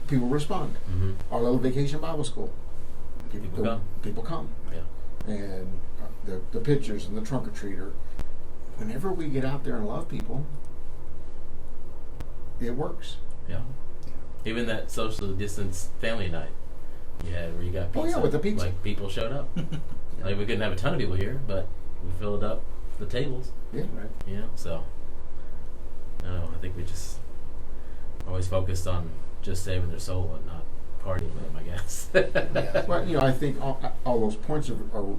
[SPEAKER 5] people respond.
[SPEAKER 2] Mm-hmm.
[SPEAKER 5] Our little vacation Bible school,
[SPEAKER 2] People come.
[SPEAKER 5] People come.
[SPEAKER 2] Yeah.
[SPEAKER 5] And the pictures and the trunk or treater. Whenever we get out there and love people, it works.
[SPEAKER 2] Yeah. Even that social distance family night you had where you got pizza.
[SPEAKER 5] Oh, yeah, with the pizza.
[SPEAKER 2] Like, people showed up. Like, we couldn't have a ton of people here, but we filled up the tables.
[SPEAKER 5] Yeah.
[SPEAKER 6] Right.
[SPEAKER 2] So I don't know, I think we just always focused on just saving their soul and not partying with them, I guess.
[SPEAKER 5] Well, I think all those points are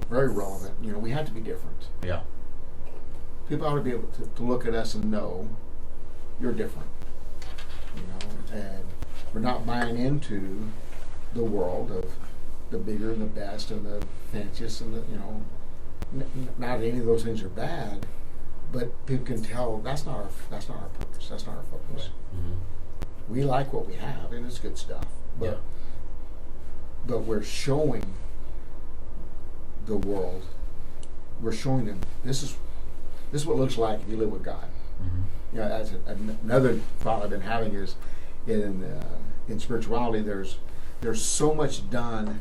[SPEAKER 5] very relevant. We have to be different.
[SPEAKER 2] Yeah.
[SPEAKER 5] People ought to be able to look at us and know you're different. And we're not buying into the world of the bigger and the best and the fanciest and not any of those things are bad, but people can tell that's not our purpose. That's not our focus.
[SPEAKER 2] Mm-hmm.
[SPEAKER 5] We like what we have, and it's good stuff. But we're showing the world. We're showing them this is what it looks like if you live with God.
[SPEAKER 2] Mm-hmm.
[SPEAKER 5] As another thought I've been having is in spirituality, there's so much done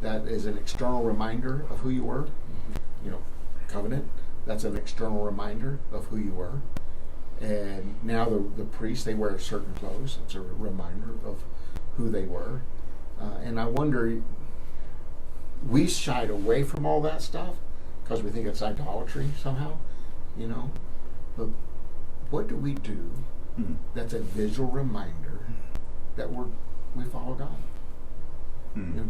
[SPEAKER 5] that is an external reminder of who you were. Covenant, that's an external reminder of who you were. And now the priests, they wear certain clothes. It's a reminder of who they were. And I wonder, we shied away from all that stuff because we think it's idolatry somehow, But what do we do that's a visual reminder that we follow God?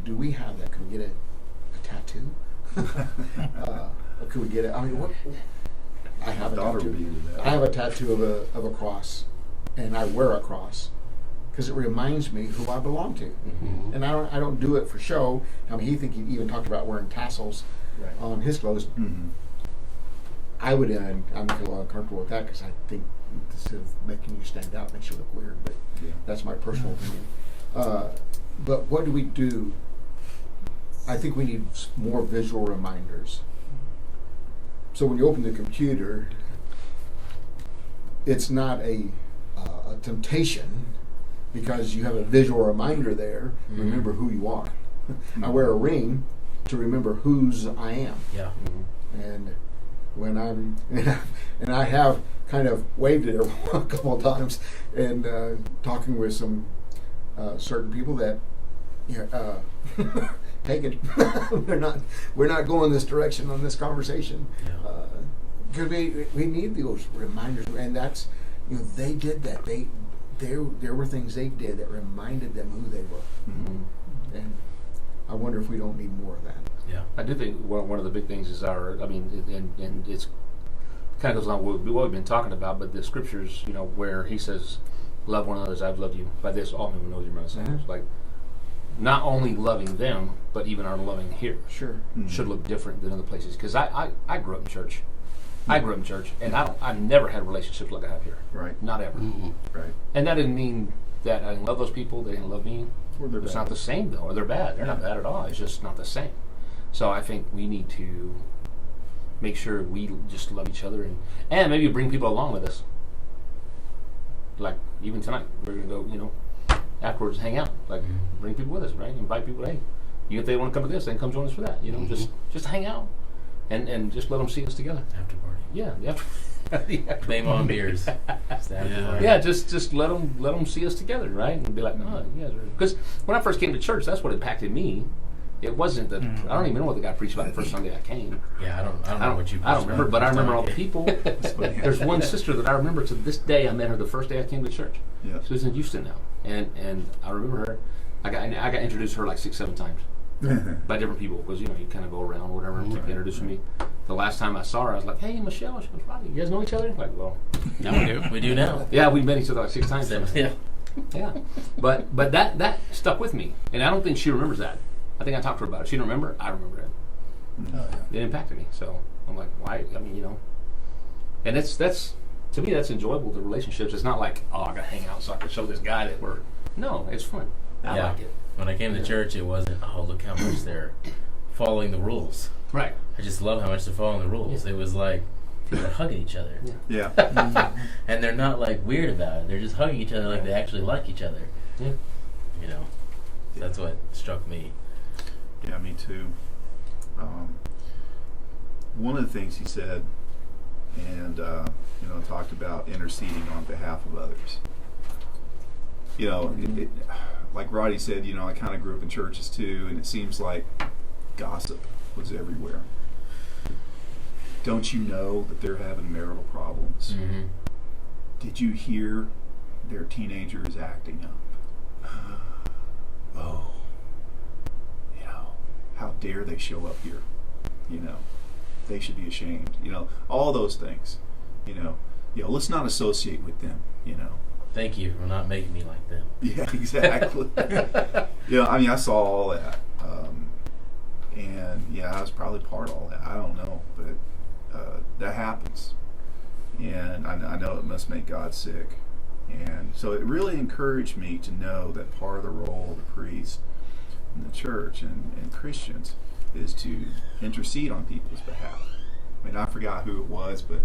[SPEAKER 5] Do we have that? Can we get a tattoo? Or could we get it? I mean, what? I have a
[SPEAKER 4] daughter
[SPEAKER 5] tattoo.
[SPEAKER 4] would be into that.
[SPEAKER 5] I have a tattoo of a cross, and I wear a cross because it reminds me who I belong to.
[SPEAKER 1] Mm-hmm.
[SPEAKER 5] And I don't do it for show. I mean, he even talked about wearing tassels on his clothes.
[SPEAKER 4] Mm-hmm.
[SPEAKER 5] I would, I'm a little uncomfortable with that because I think instead of making you stand out makes you look weird. But that's my personal opinion. But what do we do? I think we need more visual reminders. So when you open the computer, it's not a a temptation because you have a visual reminder there.
[SPEAKER 2] Mhm.
[SPEAKER 5] Remember who you are. I wear a ring to remember whose I am.
[SPEAKER 2] Yeah.
[SPEAKER 5] And when I'm and I have kind of waved it a couple of times, and talking with some certain people that take it. we're not going this direction on this conversation.
[SPEAKER 2] Yeah.
[SPEAKER 5] Because we need those reminders, and that's they did that. There were things they did that reminded them who they were, and I wonder if we don't need more of that.
[SPEAKER 2] Yeah.
[SPEAKER 6] I do think one of the big things is and it's kind of goes along with what we've been talking about, but the scriptures, where he says, "Love one another as I've loved you. By this, all men will know you're my disciples." Like, not only loving them, but even our loving here
[SPEAKER 5] Sure.
[SPEAKER 6] should look different than other places. Because I grew up in church. I grew up in church, and I've never had relationships like I have here.
[SPEAKER 4] Right.
[SPEAKER 6] Not ever.
[SPEAKER 4] Right.
[SPEAKER 6] And that didn't mean that I didn't love those people. They didn't love me.
[SPEAKER 4] Or they're
[SPEAKER 6] It's
[SPEAKER 4] bad.
[SPEAKER 6] not the same, though, or they're bad. They're not bad at all. It's just not the same. So I think we need to make sure we just love each other, and maybe bring people along with us. Like, even tonight, we're going to go, afterwards hang out. Like, bring people with us, right? Invite people, hey, if they want to come to this, then come join us for that. Just hang out, and just let them see us together.
[SPEAKER 2] After party.
[SPEAKER 6] Yeah,
[SPEAKER 2] BEMA on beers. Just after
[SPEAKER 1] Yeah.
[SPEAKER 2] party.
[SPEAKER 6] Yeah, just let them see us together, right? And be like, oh, you guys are. Because when I first came to church, that's what impacted me. It wasn't that I don't even know what the guy preached about the first Sunday I came.
[SPEAKER 2] Yeah, I don't know what you.
[SPEAKER 6] I don't remember, but I remember all the
[SPEAKER 2] Okay.
[SPEAKER 6] people. There's one sister that I remember to this day. I met her the first day I came to church.
[SPEAKER 4] Yeah.
[SPEAKER 6] She lives in Houston now, and I remember her. I got introduced to her like 6-7 times by different people because you kind of go around or whatever and keep introducing me. The last time I saw her, I was like, "Hey, Michelle." She goes, "Roddy, you guys know each other?" Like, well,
[SPEAKER 1] Now we do.
[SPEAKER 2] We do now.
[SPEAKER 6] yeah, we met each other like 6 times.
[SPEAKER 2] Yeah.
[SPEAKER 6] Yeah, but that stuck with me, and I don't think she remembers that. I think I talked to her about it. She didn't remember. I remember it. It impacted me. So I'm like, why? I mean, and that's to me that's enjoyable. The relationships. It's not like, oh, I got to hang out so I can show this guy that we're. No, it's fun. I like it.
[SPEAKER 2] When I came to church, it wasn't, oh, look how much they're following the rules.
[SPEAKER 6] Right.
[SPEAKER 2] I just love how much they're following the rules. It was like people are hugging each other.
[SPEAKER 6] Yeah.
[SPEAKER 4] Yeah.
[SPEAKER 2] And they're not like weird about it. They're just hugging each other like they actually like each other.
[SPEAKER 6] Yeah.
[SPEAKER 2] That's what struck me.
[SPEAKER 4] Yeah, me too. One of the things he said, and talked about interceding on behalf of others. Like Roddy said, I kind of grew up in churches too, and it seems like gossip was everywhere. Don't you know that they're having marital problems?
[SPEAKER 2] Mm-hmm.
[SPEAKER 4] Did you hear their teenager is acting up? Oh. How dare they show up here? They should be ashamed. All those things. Let's not associate with them.
[SPEAKER 2] Thank you for not making me like them.
[SPEAKER 4] Yeah, exactly. I saw all that, and I was probably part of all that. I don't know, but that happens, and I know it must make God sick. And so it really encouraged me to know that part of the role of the priest in the church and Christians is to intercede on people's behalf. I mean, I forgot who it was, but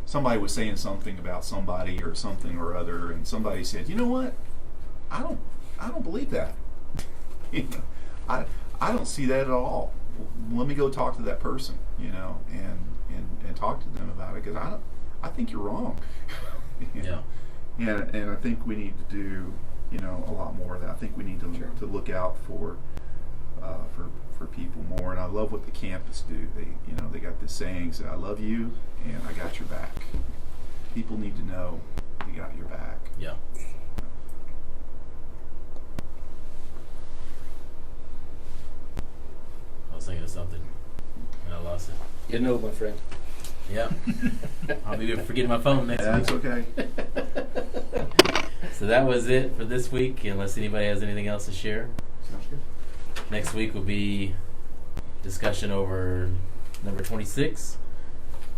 [SPEAKER 4] somebody was saying something about somebody or something or other, and somebody said, "You know what? I don't believe that. I don't see that at all. Let me go talk to that person, and talk to them about it, because I think you're wrong."
[SPEAKER 2] Yeah.
[SPEAKER 4] And I think we need to do, a lot more of that. I think we need to look out for people more. And I love what the campus do. They got this saying, "I love you and I got your back." People need to know they got your back.
[SPEAKER 2] Yeah. I was thinking of something and I lost it.
[SPEAKER 6] You know, my friend.
[SPEAKER 2] Yeah. I'll be forgetting my phone next
[SPEAKER 4] That's
[SPEAKER 2] week.
[SPEAKER 4] okay.
[SPEAKER 2] So that was it for this week, unless anybody has anything else to share.
[SPEAKER 5] Sounds good.
[SPEAKER 2] Next week will be discussion over number 26.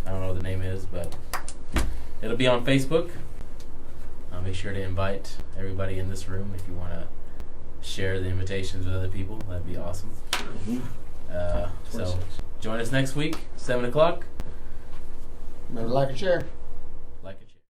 [SPEAKER 2] I don't know what the name is, but it'll be on Facebook. I'll make sure to invite everybody in this room if you want to share the invitations with other people. That'd be awesome. So join us next week, 7 o'clock.
[SPEAKER 5] Remember to like and share.